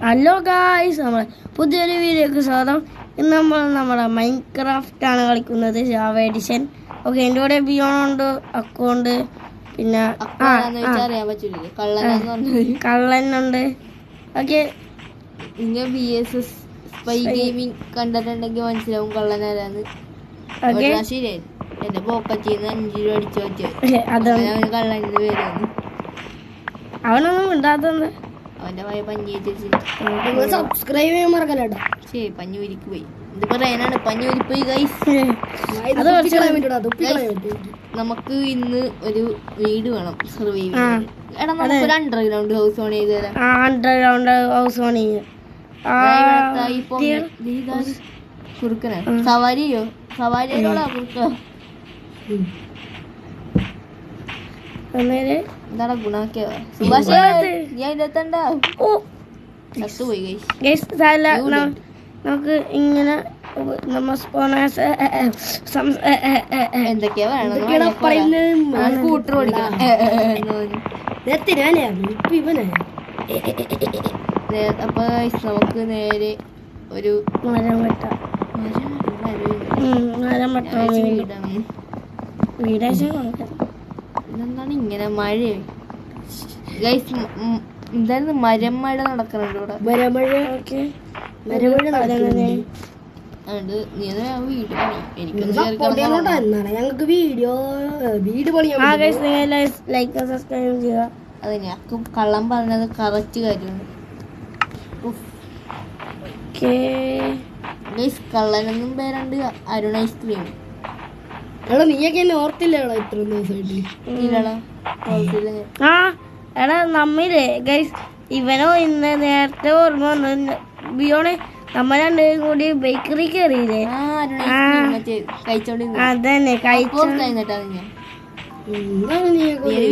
Hello guys, നമ്മളെ പുതിയൊരു വീഡിയോക്ക് സ്വാഗതം. ഇന്ന് നമ്മൾ നമ്മുടെ മൈൻക്രാഫ്റ്റ് ആണ് കളിക്കുന്നത്, ജാവ എഡിഷൻ. ഓക്കെ, എൻ്റെ കൂടെ ബിയോണ്ട് അക്കൗണ്ട്, പിന്നെ കള്ളനുണ്ട്. ഓക്കെ, സ്പൈ ഗെയിമിംഗ് കണ്ടിട്ടുണ്ടെങ്കിൽ മനസ്സിലാവും കള്ളനാരാന്ന്. എന്റെ പോക്കറ്റിന്ന് 5 രൂപ അടിച്ചു വെച്ചു കള്ളന്റെ പേരാണ്. അവനൊന്നും ഉണ്ടാകുന്നത് അവന്റെ പോയ പഞ്ഞി സബ്സ്ക്രൈബ് ചെയ്യാൻ മറക്കല്ലോ. ശരി, പഞ്ഞൂരിക്ക് പോയി. ഇത് പറയാനാണ് പഞ്ഞൂരിപ്പോയി ഗൈസ്. നമുക്ക് ഇന്ന് ഒരു വീട് വേണം സർവൈവ് ചെയ്യാൻ. എടാ, നമുക്ക് ഒരു അണ്ടർഗ്രൗണ്ട് ഹൗസ് ഓൺ ചെയ്ത് തരാം. അണ്ടർഗ്രൗണ്ട് ഹൗസ് ഓൺ ചെയ്യാം. കുറുക്കനെ സവാരിയോ സവാരിയോടാ കുറുക്ക. എന്താണ് ഗുണാക്കിയ സുഭാഷ് ഞാൻ ഇരുത്തണ്ട ചത്തുപോയി ഗൈസ്. നമുക്ക് ഇങ്ങനെ എന്തൊക്കെയാ വേണം. സ്കൂട്ടർ ഓടിക്കണം. അപ്പൊ നമുക്ക് നേരെ ഒരു ഇതെന്താണ് ഇങ്ങനെ മഴ ഗൈസ്? എന്തായിരുന്നു മരം മഴ നടക്കുന്നുണ്ട് ഇവിടെ. ഞങ്ങൾക്ക് വീട് പണിയാം. ലൈക്ക് സബ്സ്ക്രൈബ് ചെയ്യുക. അതെ, ഞങ്ങൾക്ക് കള്ളം പറഞ്ഞത് കറക്റ്റ് കാര്യമാണ്. കള്ളനൊന്നും പേരുണ്ട് അരുൺ ഐസ്ക്രീം. നീയൊക്കെ എന്നെ ഓർത്തില്ലേടാ ഇത്ര ദിവസമായിട്ട്? എടാ നമ്മില്ലേ ഗൈസ്, ഇവനോ ഇന്ന് നേരത്തെ ഓർമ്മ വന്നു. ബിയോണെ നമ്മ രണ്ടുപേരും കൂടി ബേക്കറി കയറിയില്ലേ? അതന്നെ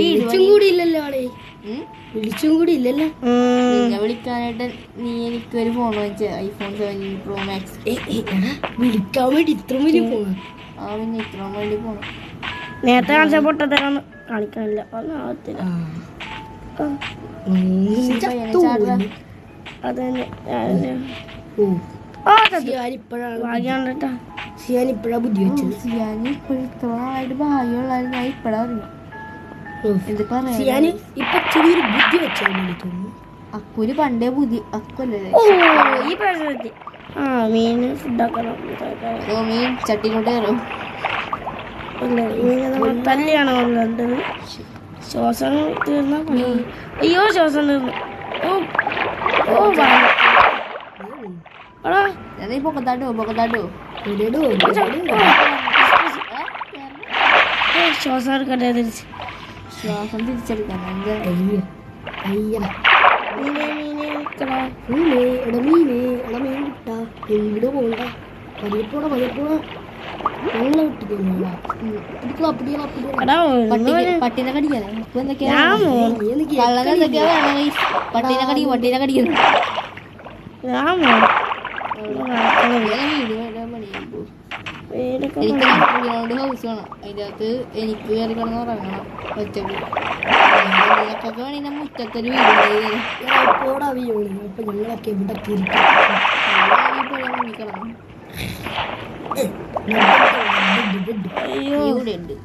വിളിച്ചും കൂടി ഇല്ലല്ലോ. വിളിക്കാനായിട്ട് നീ എനിക്ക് ഒരു ഫോൺ വാങ്ങിച്ച ഐഫോൺ 17 Pro Max. വിളിക്കാൻ വേണ്ടി ഇത്ര വലിയ ഫോൺ? പിന്നെ ഇത്ര വേണ്ടി പോണം. നേരത്തെ കാണിച്ച പൊട്ടത്തരം കാണിക്കാനില്ല. അതന്നെ ഇപ്പഴാ ബുദ്ധി വെച്ചത്. ഭാഗ്യമുള്ള ഇപ്പഴാ അറിയാം. ഇപ്പൊ ചെറിയൊരു ബുദ്ധി വെച്ചു. അക്കുര് പണ്ടേ ബുദ്ധി അക്കല്ലേ ഈ പ്രശ്നത്തി. മീന് ഫുഡാക്കണം. മീൻ ചട്ടിയിലോട്ട് കയറും. തല്ലിയാണ് കണ്ടത്. ശ്വാസം തീർന്ന അയ്യോ, ശ്വാസം തീർന്നു. ശ്വാസം എടുക്കട്ടെ, തിരിച്ച് ശ്വാസം തിരിച്ചെടുക്കാൻ. പട്ടിനെ കടിക്കാനോ എന്തൊക്കെയാ? കള്ളനെന്തൊക്കെയാ വേണം? പട്ടിനെ കടിക്കുന്നു. എനിക്ക് അണ്ടർഗ്രൗണ്ട് ഹൗസ് വേണം. അതിൻ്റെ അകത്ത് എനിക്ക് കയറി കിടന്ന് ഉറങ്ങണം ഒറ്റക്ക്. നിനക്കൊക്കെ വേണമെങ്കിൽ മുറ്റത്തൊരു വീട് ഉണ്ട്.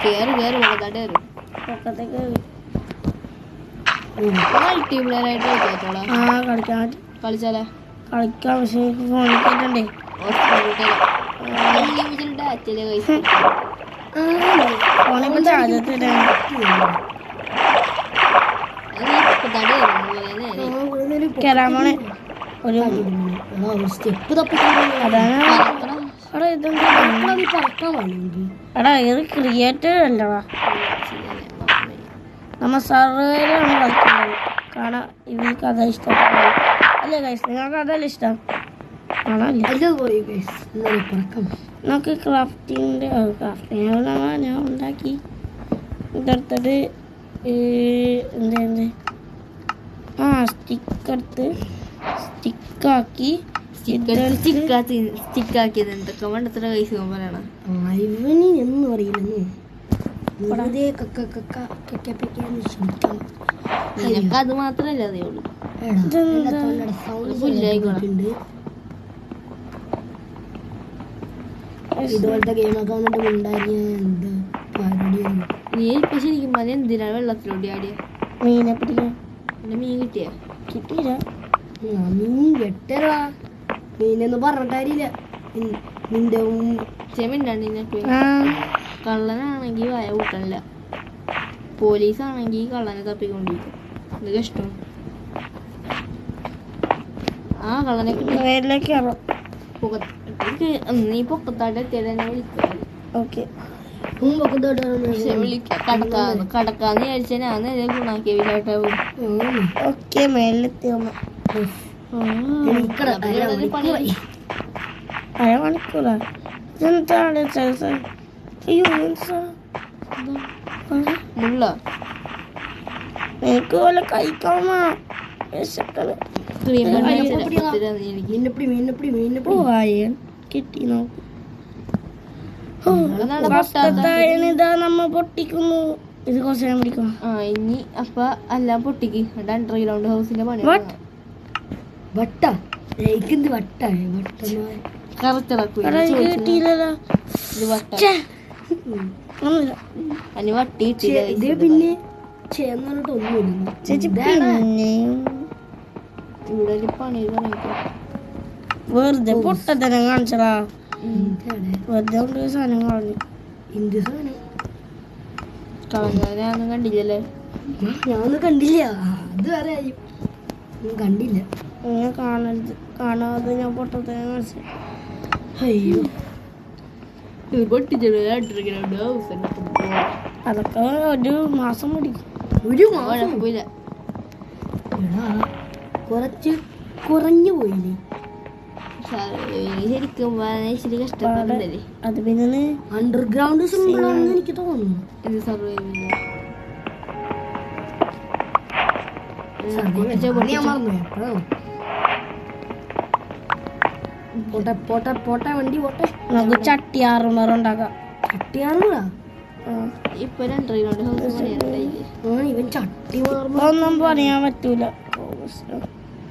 കയറി പൊക്കത്താട്ട് കയറും. മൾട്ടിപ്ലെയർ ആയിട്ട് കളിച്ചാലേ കളിക്കാം. പക്ഷെ ഫോണിൽ കേട്ടണ്ടേ കേറാമോണെ ഒരു സ്റ്റെപ്പ് എടാ, ഇത് ക്രിയേറ്റർ അല്ലടാ, നമ്മ സർവൈവറാണ് കളിക്കുന്നത്. കാണാൻ ഇവർക്ക് അതാ ഇഷ്ടപ്പെട്ടു അല്ലേ ഗൈസ്? നിങ്ങൾക്ക് അതല്ല ഇഷ്ടം ആണല്ലേ? നമുക്ക് ക്രാഫ്റ്റിൻ്റെ ഞാൻ ഉണ്ടാക്കി ഇതെടുത്തിട്ട് സ്റ്റിക്കെടുത്ത് സ്റ്റിക്കാക്കി സ്റ്റിക്കാക്കിയത് എന്തൊക്കെ വേണ്ടത്ര കൈസ് പറയണം. ഇവന് എന്ന് പറയില്ലെന്ന് നിനക്ക് അത് മാത്രല്ലേ അറിയുള്ളൂ. ഇതുപോലത്തെ ഗെയിമൊക്കെ വന്നിട്ട് ഉണ്ടായിരുന്ന എന്ത് പരിപാടിയായിരുന്നു. നീ ഇപ്പൊ ശരിക്കും പറഞ്ഞാൽ എന്തിനാണ് വെള്ളത്തിലോടി ആടിയ? മീനെ പിടിക്കാൻ എന്റെ മീൻ കിട്ടിയ? കിട്ടിയില്ല. മീൻ വെട്ടരാ, മീനൊന്നും പറഞ്ഞിട്ട് കാര്യമില്ല. നിന്റെ ചെമിണ്ടാണ്ട് നിനക്ക്. ആ കള്ളനാണെങ്കിൽ വായ കൂട്ടണില്ല, പോലീസാണെങ്കിൽ കള്ളനെ തപ്പിക്കൊണ്ടിരിക്കും. ഇത് കഷ്ടം. ആ കള്ളനെ കിട്ടി. മേലിലേക്ക് കയറാം. നീ പൊക്കത്താട്ട് എത്തിയാൽ തന്നെ വിളിക്കാം. ഓക്കെ കടക്കാന്ന് വിചാരിച്ചാൽ ഞാൻ നേരെ ഗുണാക്കിയ വീട്ടാവും. ഓക്കെ മേലിലെത്തി അമ്മ. അരമണിക്കൂറാ? ഇതെന്താണ് സ്ഥലം? അയ്യോ മുള്ള എനിക്ക് പോലെ കഴിക്കാമോ? വിശക്കണ്. കിട്ടി നോക്ക്. ഇതാ നമ്മ പൊട്ടിക്കുന്നു. ഇത് കുറച്ച് നേരം പിടിക്കും. ഇനി അപ്പൊ എല്ലാം പൊട്ടിക്ക്. അണ്ടർഗ്രൗണ്ട് ഹൗസിന്റെ പണി വട്ട കിട്ടിയില്ലല്ലോ. അതിന് വട്ടി ഇത് പിന്നെ ഒന്നുമില്ല ചേച്ചി. പിന്നെയും ഇവിടെ ഒരു പണി വെറുതെ പൊട്ടത്തരം കാണിച്ചടാ. വെറുതെ കൊണ്ട് സാധനം കളഞ്ഞു. എന്ത് സാധനം കളഞ്ഞാലും കണ്ടില്ലല്ലേ? ഞാനൊന്നും കണ്ടില്ല. അത് വേറെ കണ്ടില്ല. അങ്ങനെ കാണാതെ ഞാൻ പൊട്ടത്തരം കാണിച്ചു. അയ്യോ അതൊക്കെ ഒരു മാസം പിടിക്കും. കുഴപ്പമില്ല. കുറച്ച് കുറഞ്ഞു പോയില്ലേ? ശരിക്കും ഇച്ചിരി കഷ്ടപ്പാടല്ലേ അത്. പിന്നെ അണ്ടർഗ്രൗണ്ട് സിമ്പിളാണെന്ന് എനിക്ക് തോന്നുന്നു. ഇത് സർവൈവ് പോട്ടെ വണ്ടി പോട്ടെ. നമുക്ക് ചട്ടിയാറുണ്ടാക്കാം. ചട്ടിയാറുണ്ടാ? ഇപ്പൊ 2 ഹൗസ് ഇവൻ ചട്ടി ഒന്നും പറയാൻ പറ്റൂല.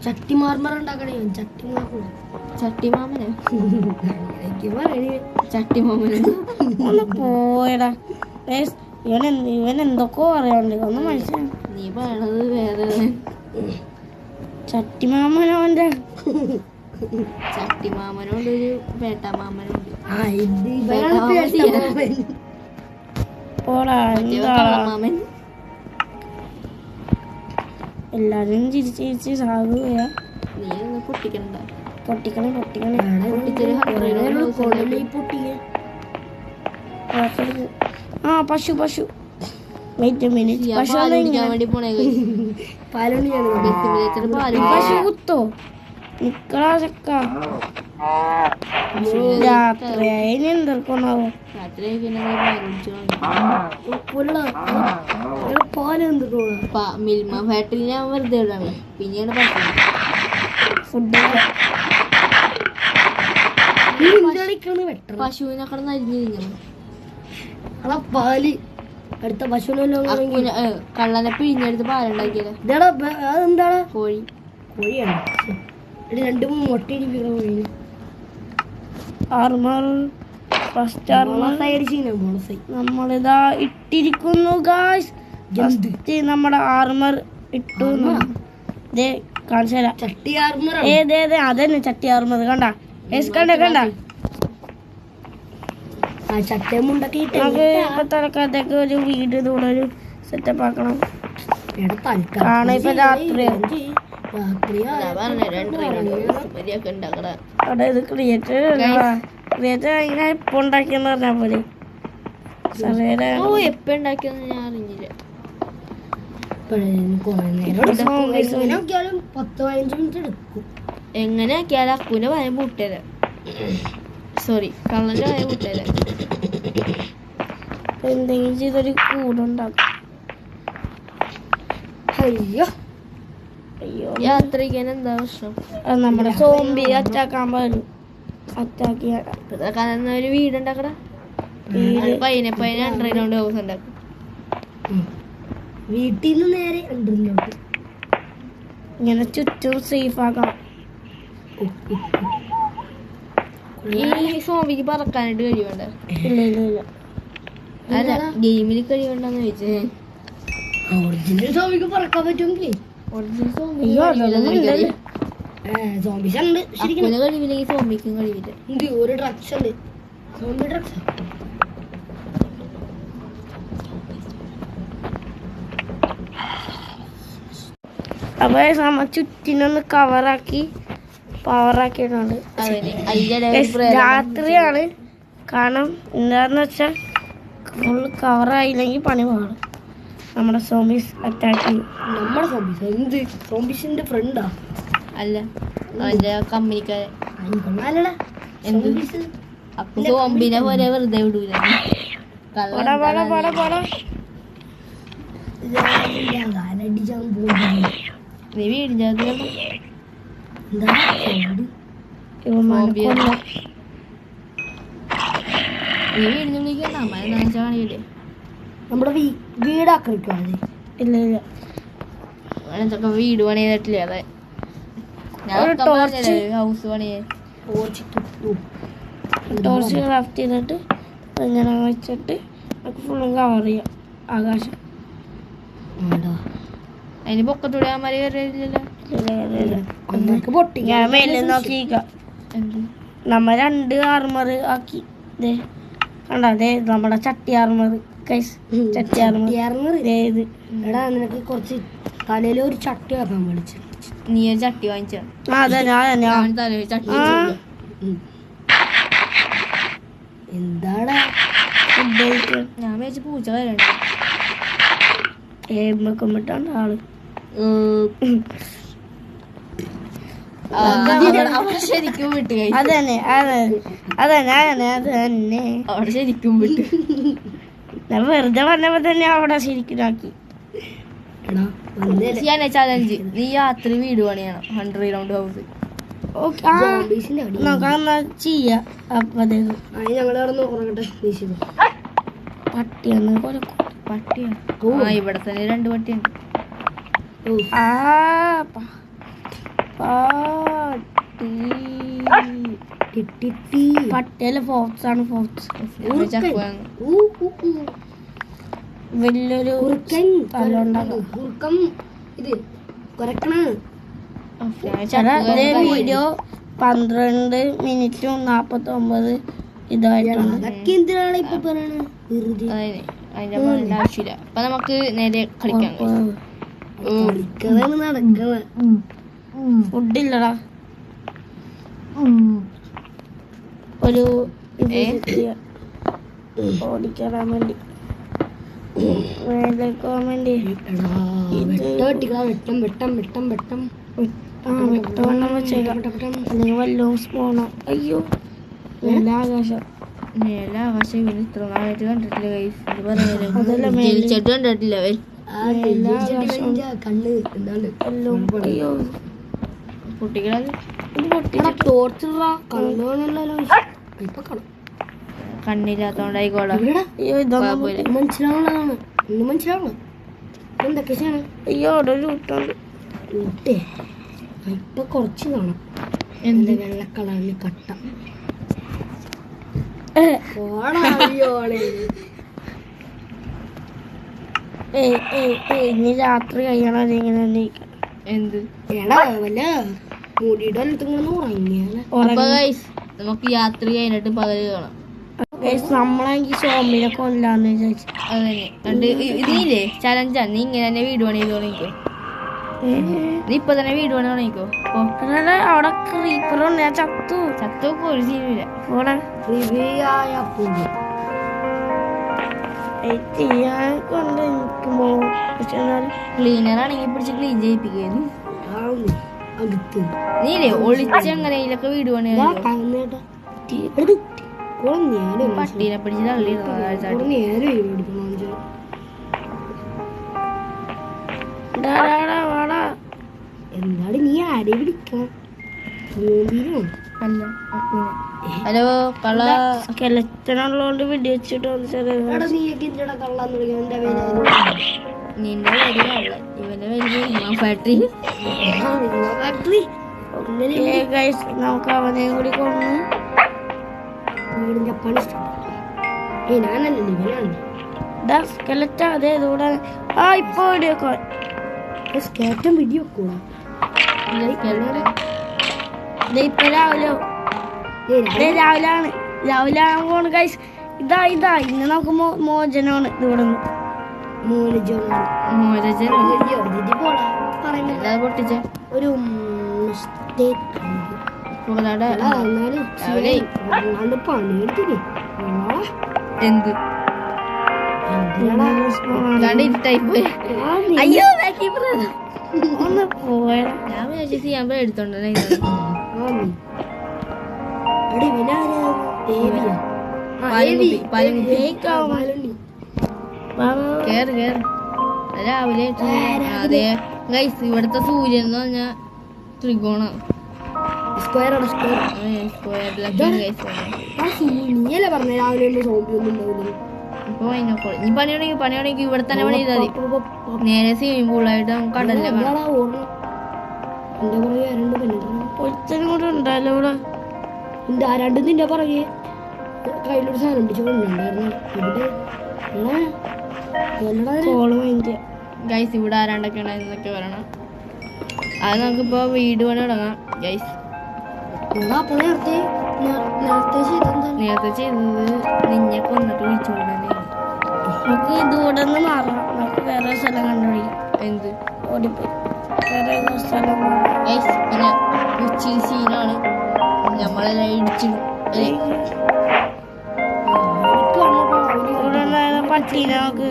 ചട്ടി മാർമർ ഉണ്ടാക്കണേ. ചട്ടിമാമനോ? ചട്ടിമാമനോ? ഒന്ന് പോയടാ. ഇവൻ എന്തൊക്കെ പറയാണ്ട് ഒന്നും മനസ്സിലായി. നീ പറയണത് വേറെ. ചട്ടിമാമനോന്റെ ചട്ടിമാമനുണ്ട്, ഒരു പേട്ടാമാമനുണ്ട്. പോടാ. എന്താ മാമൻ എല്ലാരും ചിരിച്ച് സാധുവാ. നീ ഒന്ന് പൊട്ടിക്കണ്ട. പൊട്ടിക്കണേ ആ പശു വെയിറ്റ് മിനിറ്റ്. പശു വേണ്ടി പോണേ. പശു കുത്തോ? നിക്കളാ ചക്ക. രാത്രി അതിന് എന്തൊക്കെയാവോ? രാത്രി പിന്നെ മിൽമ ഫാക്ടറി ഞാൻ വെറുതെ ഇടാണ്. പിന്നെയാണ് ഫുഡ് പശുവിനെ കടന്ന് അരിഞ്ഞു തിന്നു. പാല് അടുത്ത പശുവിനല്ലോ കള്ളനെ പിഴിഞ്ഞെടുത്ത് പാലുണ്ടാക്കിയത്. അതെന്താണ്? കോഴിയാണ്. 2-3 മുട്ട ഇരിപ്പിക്കണം കോഴിന്. നമ്മളിതാ ഇട്ടിരിക്കുന്നു ഗായ്സ്. നമ്മുടെ ആർമർ ഇട്ടു. കാണിച്ചു തരാം. ചട്ടി ആർമർ. അതന്നെ ചട്ടി ആർമർ. കണ്ട കണ്ട ഇപ്പൊ തൽക്കാലത്തേക്ക് ഒരു വീട് ഇതുകൂടെ ഒരു സെറ്റപ്പ് ആക്കണം. ആണ് ഇപ്പൊ രാത്രി അവിടെ ഇത് ക്രിയേറ്റർ ഇങ്ങനെ എപ്പോ ഉണ്ടാക്കിയെന്ന് പറഞ്ഞാ പോലെ. എപ്പ ഉണ്ടാക്കിയെന്ന് ഞാൻ അറിഞ്ഞില്ല. 10-15 മിനിറ്റ് എടുക്കും. എങ്ങനെ ആക്കിയാലും അക്കുവിന്റെ ഭയം പൂട്ടേര. സോറി, കള്ളന്റെ ഭയം പൂട്ടേര. എന്തെങ്കിലും ചെയ്തൊരു കൂടുണ്ടാക്കും. അയ്യോ യാത്രയ്ക്കാൻ എന്താ പ്രശ്നം? നമ്മുടെ സോംബി അറ്റാക്കാൻ വരും. അറ്റാക്കി ഒരു വീടുണ്ടാക്കട. പയ്യനെ അണ്ടർഗ്രൗണ്ട് ഹൗസ് ഉണ്ടാക്കും. വീട്ടിൽ നിന്ന് നേരെ അണ്ടറിലോട്ട്. ഇങ്ങനെ ചുറ്റും സേഫ് ആക്കണം. ഈ സോംബിക്ക് പറക്കാനായിട്ട് കഴിയുണ്ട്. ഇല്ല ഇല്ല ഇല്ല. അല്ല ഗെയിമിൽ കഴിയുണ്ടെന്ന് ചോദിച്ചേ. ഒറിജിനൽ സോംബിക്ക് പറക്കാൻ പറ്റുമെങ്കിലേ അയ്യോ അതൊന്നും ഇല്ലല്ലോ. സോംബിസ് ഉണ്ട് ശരിക്കും. അപ്പന് കഴിവില്ലെങ്കിൽ സോംബിക്കും കഴിവില്ല. ഉണ്ട് ഒരു ഡ്രഗ്സ് ഉണ്ട്. Zombie drugs. അപ്പൊ നമ്മ ചുറ്റിനൊന്ന് കവറാക്കി പവറാക്കിയിട്ടുണ്ട്. അതന്നെ അതിന്റെ രാത്രിയാണ് കാരണം എന്താന്ന് വെച്ചാൽ ഫുള്ള് കവറായില്ലെങ്കിൽ പണി പാടും. നമ്മുടെ സോംബീസ് അറ്റാക്ക് ചെയ്യും. നമ്മുടെ സോംബിസ് എന്ത് സോംബിസിന്റെ ഫ്രണ്ടാ? അല്ല അവന്റെ കമ്പനിക്കാരെ. അല്ലടാ എന്ത് അപ്പൊ സോംബിനെ പോലെ വെറുതെ വിടൂല. പോടാ പോടാ പോടാ പോടാ. അടിച്ചാൻ പോകും. നീ വീടിന്റെ എന്താ ഇവന്മാരെ കൊല്ലാം. നീ വീടിനുള്ളിലേക്ക് അമ്മ കാണില്ലേ? നമ്മുടെ വീടാക്രമിക്കാതെ. ഇല്ല ഇല്ല. എന്തൊക്കെ വീട് പണി ചെയ്തിട്ടില്ലേ? അതെ ഒരു ടോർച്ച് ഹൗസ് പണിയെ ടോർച്ച് ക്രാഫ്റ്റ് ചെയ്തിട്ട് ഇങ്ങനെ വെച്ചിട്ട് നമുക്ക് ഫുള്ളും കവർ ചെയ്യാം ആകാശം. അതിന് പൊക്കത്തൂടെ അമ്മ കയറിയില്ലല്ലോ. ഞാൻ മേലെ നോക്കിയിരിക്കാം. എന്ത് നമ്മ 2 ആർമർ ആക്കി. ദേ കണ്ടാ ദേ നമ്മുടെ ചട്ടി ആർമർ കൈസ്. ചട്ടി ആർമർ ഇത്. എടാ നിനക്ക് കുറച്ച് തലയിൽ ഒരു ചട്ടി വെക്കാൻ വിളിച്ചു. നീ ഒരു ചട്ടി വാങ്ങിച്ച അതെ ഞാൻ തലയിൽ ചട്ടി എന്താടാ ഞാൻ വിചാരിച്ച പൂച്ച വരണ്ട. കുമ്പിട്ടാണ്ട് ആള് അവിടെ ശരിക്കും വിട്ട് കഴിച്ചു. അതന്നെ അതന്നെ അതന്നെ അതന്നെ. അവിടെ ശരിക്കും വിട്ട്. ഞാൻ വെറുതെ പറഞ്ഞപ്പോ തന്നെ അവിടെ ശരിക്കും ചലഞ്ച്. നീ രാത്രി വീട് പണിയണം 100 റൗണ്ട് ഹൗസ്. നോക്കാ ചെയ്യാം. അപ്പതേക്ക് ഞങ്ങൾ അവിടെ ഉറങ്ങട്ടെ. പട്ടിയാണ് കൊലക്കും. പട്ടിയാണ്. ആ ഇവിടെ തന്നെ 2 പട്ടിയുണ്ട്. പട്ടിയല്ല ഫോക്സ് ആണ്. ഫോക്സ് ചക്കുവാണ്. വലിയൊരു ഇത് കൊരക്കണ വീഡിയോ 12 മിനിറ്റും 49 ഇതായിട്ടാണ്. അതൊക്കെ എന്തിനാണ് ഇപ്പൊ പറയണത്? അതിന്റെ പറയേണ്ട ആവശ്യമില്ല. അപ്പൊ നമുക്ക് നേരെ കളിക്കാം. നടക്കണ ഫുഡില്ലടാ. ഒരു ഓടിക്കാൻ വേണ്ടി മേലേക്ക് പോകാൻ വേണ്ടി വെട്ടവണ്ണം വെച്ചേക്കാം. അല്ലെങ്കിൽ വല്ലതും സ്പോണോ. അയ്യോ നല്ല ആകാശം. മേലെ ആകാശം ഇവന് ഇത്ര നാളായിട്ട് കണ്ടിട്ടില്ല. അതല്ല ജനിച്ചിട്ട് കണ്ടിട്ടില്ല. കണ്ണ് എന്താണ് അയ്യോ കുട്ടികളത് ടോർച്ചറാ കണ്ണു കാണല്ലോ. ഇപ്പൊ കാണാം. കണ്ണില്ലാത്തോണ്ടായിക്കോളാം. അയ്യോ ഇതൊന്നും മനസ്സിലാവുന്നതാണ്. ഒന്നും മനസ്സിലാവണം. എന്തൊക്കെയാണ്? അയ്യോ അവിടെ ഒരു ഊട്ടുണ്ട്. ഊട്ടേ ഇപ്പൊ കുറച്ച് കാണാം. എന്ത് വെള്ള കളറിൽ കട്ട ഇനി രാത്രി കഴിയണം ഇങ്ങനെ നീക്കാം. എന്ത് എടാ വല്ല മൂടിയുടെ ഉറങ്ങിയാലേ. അപ്പൊ ഗൈസ് നമുക്ക് യാത്ര കഴിഞ്ഞിട്ട് പകല് കാണാം. നമ്മളെങ്കിൽ സോമിനെ കൊല്ലാന്ന് വിചാരിച്ചു. അതന്നെ ഇതില്ലേ ചലഞ്ചാ. നീ ഇങ്ങനെ തന്നെ വീട് പണി ചെയ്ത് തുടങ്ങിക്കോ. നീ ഇപ്പൊ തന്നെ വീട് പണി തുടങ്ങിക്കോ. അവിടെ ക്രീപ്പറുണ്ട്. ഞാൻ ചത്തൊക്കെ ഒരു സീനില്ല. അവിടെ ചെയ്യാൻ കൊണ്ട് നിൽക്കുമ്പോ പക്ഷെ ക്ലീനർ ആണെങ്കിൽ പിടിച്ച് ക്ലീൻ ചെയ്യിപ്പിക്കുന്നു. നീലേ ഒളിച്ചെങ്ങനെയൊക്കെ വീട് പണി പട്ടീനെ പിടിച്ച് തള്ളിയിരുന്നു. എന്താണ് നീ ആരെ പിടിക്കണം? അല്ല ഹലോ കള സ്കെലറ്റനുള്ളതുകൊണ്ട് വെടി വെച്ചിട്ട് നീയൊക്കെ എന്തിനാ കള്ളാന്ന് വിളിക്കണം? എന്റെ പേര് നിന്റെ പേര് കള്ളൻ, ഇവന്റെ പേര് ഫാക്ടറി. ഫാക്ടറി ഗൈസ് നമുക്ക് അവനെയും കൂടി കൊന്നു. വീടും ജപ്പാൻ ഞാനല്ലേ ഇവനാണ് സ്കെലറ്റ് അതെ ഇതൂടെ ആ ഇപ്പൊ വീഡിയോ കോൾ സ്കേറ്റം വീഡിയോ കൂടാ ഇപ്പൊ രാവിലെ രാവിലെ പോണ് ഗൈസ്. ഇതാ ഇന്ന് നമുക്ക് മോചനമാണ് ഇതൂടെ പൊട്ടിച്ച ഒരു പണിയെടുത്തില്ലേ എന്ത് ഇരുട്ടായി പോയി. അയ്യോ ഒന്ന് പോയ ഞാൻ വിചാരിച്ചു ചെയ്യാൻ എടുത്തോണ്ടേ. കേറ് രാവിലെ. അതെ ഗൈസ് ഇവിടുത്തെ സൂര്യൻ എന്ന് പറഞ്ഞാ ത്രികോണം സ്ക്വയറാണ് നീയല്ലേ പറഞ്ഞ രാവിലെ സോംബി ഒന്നും ഉണ്ടാവില്ല. ഇപ്പൊ ഇനി പണിയാണെങ്കിൽ ഇവിടെ തന്നെ പണി ചെയ്താൽ മതി. നേരെ സ്വിമ്മിംഗ് പൂളായിട്ട് നമുക്ക് കടലിലെ ഒരുത്തനും കൂടെ ഉണ്ടല്ലോ ഇവിടെ. രണ്ട് നിന്റെ പുറകെ കയ്യിലൊരു സാധനം പിടിച്ചു കൊണ്ടുണ്ടായിരുന്നു. ഗൈസ് ഇവിടെ ആരാണ്ടൊക്കെ ഉണ്ടായിരുന്നൊക്കെ പറയണം. അത് നമുക്കിപ്പോ വീട് പണി തുടങ്ങാം ഗൈസ്. നേരത്തെ ചെയ്തത് നിന്നെ കൊന്നിട്ട് വിളിച്ചോണ്ടേ. നമുക്ക് ഇതുകൂടെ ഒന്ന് മാറാം. നമുക്ക് വേറെ സ്ഥലം കണ്ടുപിടിക്കാം. എന്ത് ഓടിപ്പോയി വേറെ സ്ഥലം ഗൈസ്. പിന്നെ ഉച്ചി സീനാണ് നമ്മളെല്ലാം ഇടിച്ചിടും. പട്ടീനെ നമുക്ക്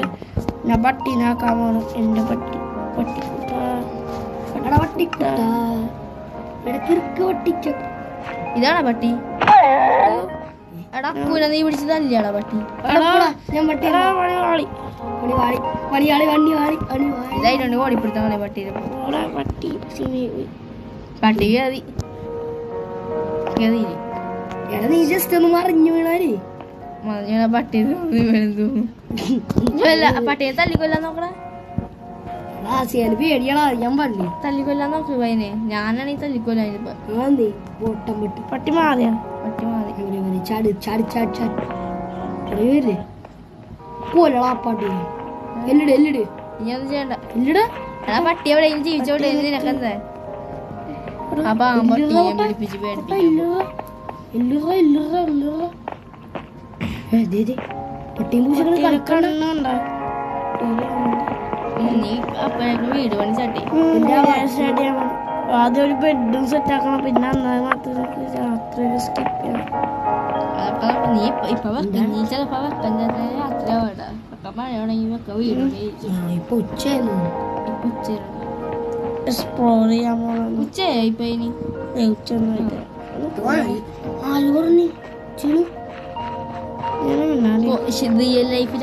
ഞാൻ പട്ടീനാക്കാൻ പോണം. എന്റെ ഇതാണോ പട്ടി? എടാ കൂന നീ പിടിച്ചതല്ലേടാ പട്ടി. ഇതായിട്ടുണ്ട് ഓടിപ്പിടുത്താൻ മതി പട്ടീനെ. പട്ടി കയറി നീ ജസ്റ്റ് ഒന്ന് മറിഞ്ഞു വീണാലേ മഞ്ഞ പട്ടി പട്ടിയെ തല്ലിക്കൊല്ലാൻ നോക്കണേ. പേടിയാളാ അറിയാൻ പാടില്ലേ. തല്ലിക്കൊല്ലാൻ നോക്ക് പയ്യനെ. ഞാനാണ് ഈ തല്ലിക്കൊല്ലാൻ. പട്ടി മാറിയാ പട്ടി മാറി ചാടി ചാടി ചാടി ചാടി പോലപ്പാട്ടി എല്ലിട് എല്ലിട് ഇനി ഒന്നും ചെയ്യണ്ട. എല്ലിട് എടാ പട്ടി എവിടെയും ജീവിച്ചോട്ടെ. നിനക്കെന്താ ആ പാമ്പട്ടിയെ പിടിപ്പിച്ച് പേടിപ്പിക്കാൻ. നീ അപ്പഴേക്ക് വീട് പണി ചട്ടി. ആദ്യം ഒരു ബെഡും സെറ്റ് ആക്കണം. പിന്നെ രാത്രി സ്കിപ്പ് ചെയ്യണം. അതൊക്കെ നീ ഇപ്പൊ വെക്കം. നീ ചിലപ്പോ വെക്കം രാത്രി ആവണ്ട. വെക്കം മഴയാണെങ്കിൽ വെക്ക വീട് പണി. ഇപ്പൊ ഉച്ചയായിരുന്നു. ഇപ്പൊ ഉച്ചയാണ്. എക്സ്പ്ലോർ ചെയ്യാൻ പോകണം. ഉച്ചയായി ഇപ്പൊ ഇനി ഉച്ചൊന്നും ആര് പറഞ്ഞു റിയൽ ലൈഫിൽ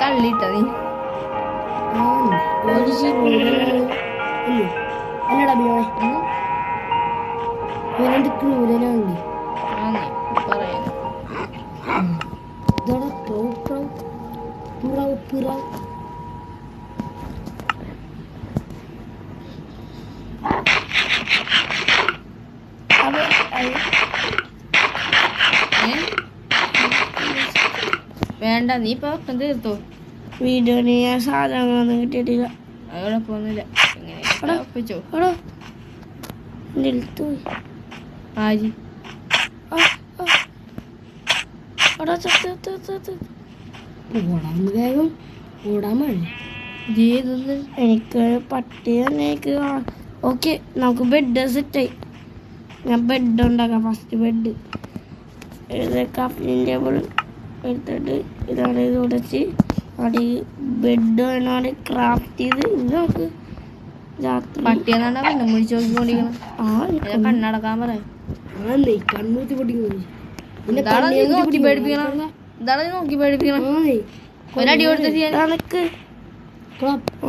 തള്ളിയിട്ട നീ എന്നടാ ബിയോണെ ഇവനെന്ത് ക്രൂരനാണ്. പറയാ വേണ്ട. നീ ഇപ്പൊ വെക്കം തീർത്തോ. വീഡിയോന് ഞാൻ സാധനങ്ങളൊന്നും കിട്ടിയിട്ടില്ല. അവിടെ പോകുന്നില്ല. ഒപ്പിച്ചോ ആജി. വേഗം ഓടാൻ പാടില്ല. എനിക്ക് പട്ടി തന്നെ. എനിക്ക് ഓക്കെ നമുക്ക് ബെഡ് സെറ്റായി. ഞാൻ ബെഡ് ഉണ്ടാക്കാം. ഫസ്റ്റ് ബെഡ് കഫിംഗ് ടേബിൾ എടുത്തിട്ട് ഇതാണ് ഇത് ഉടച്ച് അവിടെ ബെഡ് എന്നാണ് ക്രാഫ്റ്റ് ചെയ്ത്. ഇത് നമുക്ക് രാത്രി പട്ടിയെന്നാണ് പിന്നെ മുഴിച്ച് നോക്കിക്കൊണ്ടിരിക്കണം. കണ്ണടക്കാൻ പറയാം. കണ്ണൂത്തി പൊട്ടിക്കുന്നു. നോക്കി പേടിപ്പിക്കണം. ഇതാണ് നോക്കി പേടിപ്പിക്കണം. ഒരടി കൊടുത്ത് അനക്ക്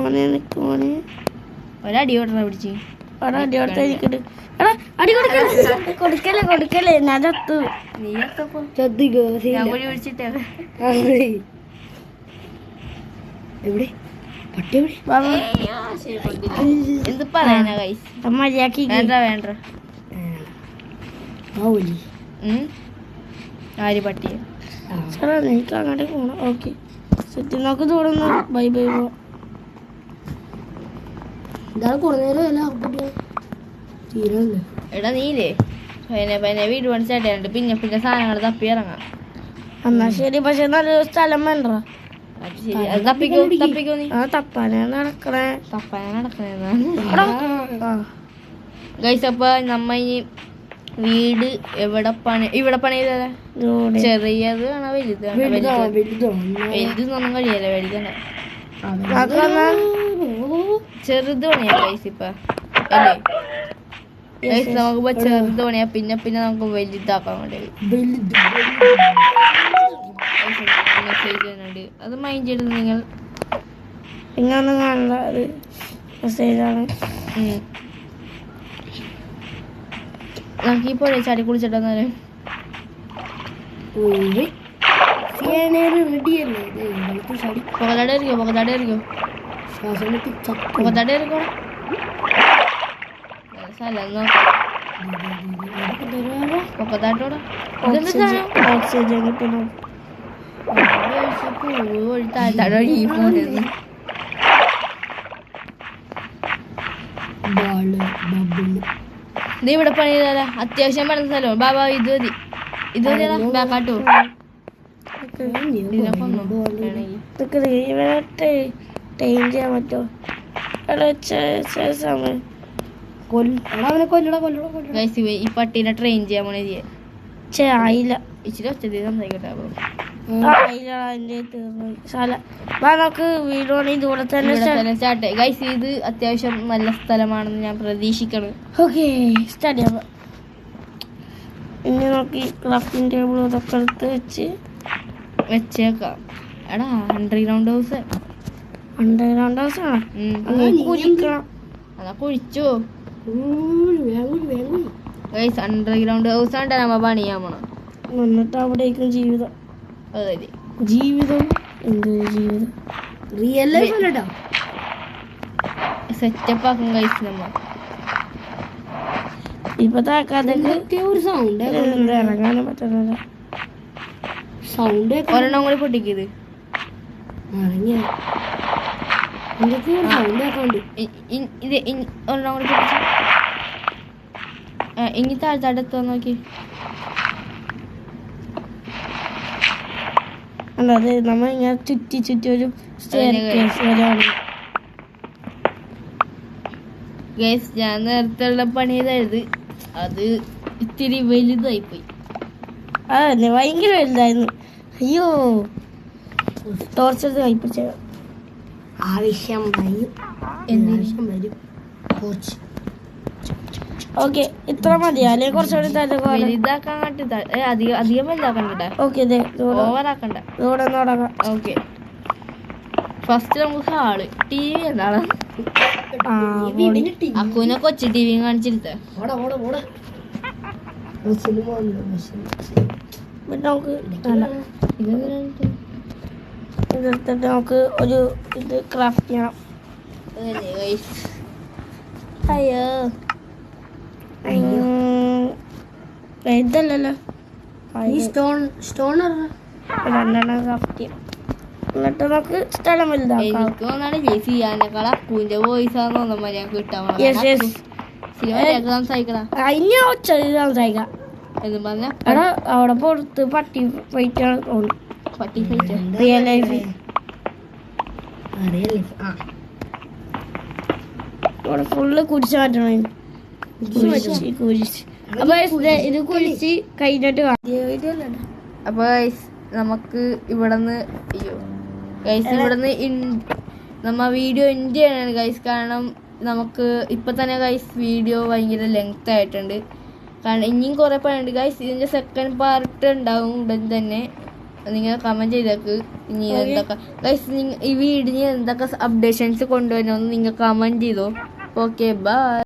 ഓനെ നിക്ക് ഓനെ ഒരടി ഓടണ പിടിച്ച് എടാ അടി കൊടുത്താ എനിക്കിട്ട് എടാ അടി കൊടുക്കല്ലേ ഞാൻ ചത്തു നീ എത്തപ്പോ ശ്രദ്ധിക്കോ ഞാൻ കൂടി പിടിച്ചിട്ടേ എവിടെ പട്ടി എവിടെ ബാബാ എന്ത് പറയാനാ ഗൈസ് മര്യാദക്ക് വേണ്ട ബാവുലി ആര് പട്ടിയെ ചേട്ടാ എനിക്ക് അങ്ങോട്ടേ പോകണം ഓക്കെ സെറ്റ് നോക്ക് തോന്നുന്നു ബൈ ബൈ പോ ഇതാണ് കുറേ നേരം എല്ലാം അകപ്പെട്ടു തീരല്ലേ എടാ നീലേ പതിനെ വീട് പണിച്ചാട്ടുണ്ട് പിന്നെ സാധനങ്ങൾ തപ്പി ഇറങ്ങാം എന്നാ ശരി പക്ഷെ നല്ലൊരു സ്ഥലം വേണ്ട അത് ശരി അത് തപ്പിക്കോ നീ ആ തപ്പാനാ നടക്കണേ തപ്പാനാ നടക്കണേന്നാണ് എടാ, ആ ഗൈസ് അപ്പൊ നമ്മ ഇനി വീട് ഇവിടെ പണി ചെയ്താ ഇവിടെ. ചെറിയത് ആണോ വലുതൊന്നും കഴിയല്ല മേടിക്കണ്ട നോക്കാന്നാ. ചെറുത് പണിയാ ഗൈസ് ഇപ്പൊ അല്ലേ ഗൈസ് നമുക്കിപ്പോ ചെറുത് പണിയാ പിന്നെ നമുക്ക് വലുതാക്കാൻ വേണ്ടി മെസ്സേജ് ചെയ്യുന്നുണ്ട് അത് മൈൻഡ് ചെയ്ത് നിങ്ങൾ ഇങ്ങനൊന്നും കാണില്ല അത് മെസ്സേജാണ് നമുക്ക് ഈ പുഴ ചാടി കുളിച്ചിട്ടെന്നാലും റെഡിയല്ലേ ചാടി പുകതാടെ ഇരിക്കോ ശ്വാസം മുട്ടി ചത്തു. പുകതാടെ ഇരിക്കോ സ്ഥലം നോക്കാം പുകതാട്ടോടാ ഓക്സിജൻ കിട്ടുന്നു ബാള് ബബിള് നീ ഇവിടെ പണി ചെയ്താലാ അത്യാവശ്യം പറഞ്ഞ സ്ഥലം ബാബാ ഇത് മതിയാ ബാക്കാട്ടോ ഇതൊക്കെ ഇവരെ ടൈം ചെയ്യാൻ പറ്റുമോ എടാ സമയം അവനെ കൊല്ലടാ ഗൈസ് ഈ പട്ടീനെ ട്രെയിൻ ചെയ്യാൻ പോണേ ആയില്ല ഇച്ചിരി ഒച്ചത്തിൽ സംസാരിക്കട്ടെ അപ്പൊ ആയില്ല അതിന്റെ തീർന്നു നമുക്ക് വീട് പണി ദൂരെ തന്നെ സ്റ്റാർട്ട് ഗൈസ് ഇത് അത്യാവശ്യം നല്ല സ്ഥലമാണെന്ന് ഞാൻ പ്രതീക്ഷിക്കണം ഓക്കെ സ്റ്റാർട്ട് ചെയ്യാം ഇനി നോക്കി ക്രാഫ്റ്റിംഗ് ടേബിൾ ഇതൊക്കെ എടുത്ത് വെച്ചേക്കാം എടാ അണ്ടർഗ്രൗണ്ട് ഹൗസ് ഹൗസാണ് കുഴിക്കണം അതാ കുഴിച്ചോ ഗൈസ് അണ്ടർഗ്രൗണ്ട് ഹൗസ് ആണ് നമ്മ പണിയാൻ പോണം എന്നിട്ട് അവിടേക്കും ജീവിതം അതെ ജീവിതം എന്തൊരു ജീവിതം റിയൽ ലൈഫ് അല്ലടാ സെറ്റപ്പ് ആക്കും ഗൈസ് നമ്മ ഇപ്പത്തെ ആൾക്കാർക്ക് ഒരു സൗണ്ട് ഇറങ്ങാനും പറ്റുന്നില്ല സൗണ്ട് ഒരെണ്ണം കൂടി പൊട്ടിക്കത് എന്തൊക്കെ സൗണ്ട് ആക്കാണ്ട് ഇത് ഒരെണ്ണം കൂടി പൊട്ടിച്ചു ഇനി താഴ്ത്താടെത്തുക നോക്കി അല്ലാതെ നമ്മ ഇങ്ങനെ ചുറ്റി ഒരു staircase വരെയാണ്. ഗൈസ് ഞാൻ നേരത്തെ ഉള്ള പണി ചെയ്തായത് അത് ഇത്തിരി വലുതായിപ്പോയി. അതന്നെ ഭയങ്കര വലുതായിരുന്നു. അയ്യോ ടോർച്ചർ കൈപ്പിടിച്ച ആവശ്യം വരും എന്തിനാവശ്യം വരും കുറച്ച് ഓക്കെ ഇത്ര മതിയാ അല്ലെ കുറച്ചുകൂടി വലുതാക്കാൻ അധികം വലുതാക്കണ്ട. ഓക്കെ ഓവറാക്കണ്ട. ഇവിടെ തുടങ്ങാം. ഓക്കെ ഫസ്റ്റ് നമുക്ക് ഹാള് TV എന്താണ് അക്കുനെ കൊച്ചു TV കാണിച്ചിരുത്തേ. പിന്നെ നമുക്ക് ഇതെടുത്തിട്ട് നമുക്ക് ഒരു ഇത് ക്രാഫ്റ്റ് ചെയ്യണം. അയ്യോ ഇതല്ലല്ലോ സ്റ്റോൺ രണ്ടെണ്ണം ക്രാഫ്റ്റ് ചെയ്യാം. എന്നിട്ട് നമുക്ക് സ്ഥലം വലുതാക്കാം. എനിക്ക് തോന്നാണ് ജെയ്സി ഞാനേക്കാൾ അക്കുവിന്റെ വോയിസ് ആണെന്ന് തോന്നുമ്പോ ഞാൻ കിട്ടാൻ സംസാരിക്കടാ അതിന് സംസാരിക്കാം എന്ന് പറഞ്ഞ എടാ അവിടെ പുറത്ത് പട്ടി ഫൈറ്റാണ് തോന്നുന്നു. പട്ടി ഫൈറ്റ് റിയൽ ലൈഫ് ഇവിടെ ഫുള്ള് കുരിശ് മാറ്റണം. കുരിശ് അപ്പൊ ഇത് കുരിശ് കഴിഞ്ഞിട്ട് അപ്പൊ നമുക്ക് ഇവിടുന്ന് അയ്യോ ഗൈസ് ഇവിടുന്ന് നമ്മ വീഡിയോ എൻഡ് ചെയ്യണാണ് ഗൈസ്. കാരണം നമുക്ക് ഇപ്പൊ തന്നെ ഗൈസ് വീഡിയോ ഭയങ്കര ലെങ്ത് ആയിട്ടുണ്ട്. കാരണം ഇനിയും കുറെ പണിയുണ്ട് ഗൈസ്. ഇതിന്റെ സെക്കൻഡ് പാർട്ട് ഉണ്ടാവും ഉടൻ തന്നെ. നിങ്ങൾ കമന്റ് ചെയ്തേക്ക്. ഇനി എന്തൊക്കെ ഗൈസ് ഈ വീടിന് എന്തൊക്കെ അപ്ഡേഷൻസ് കൊണ്ടുവരണമെന്ന് നിങ്ങൾ കമന്റ് ചെയ്തോ. Okay bye.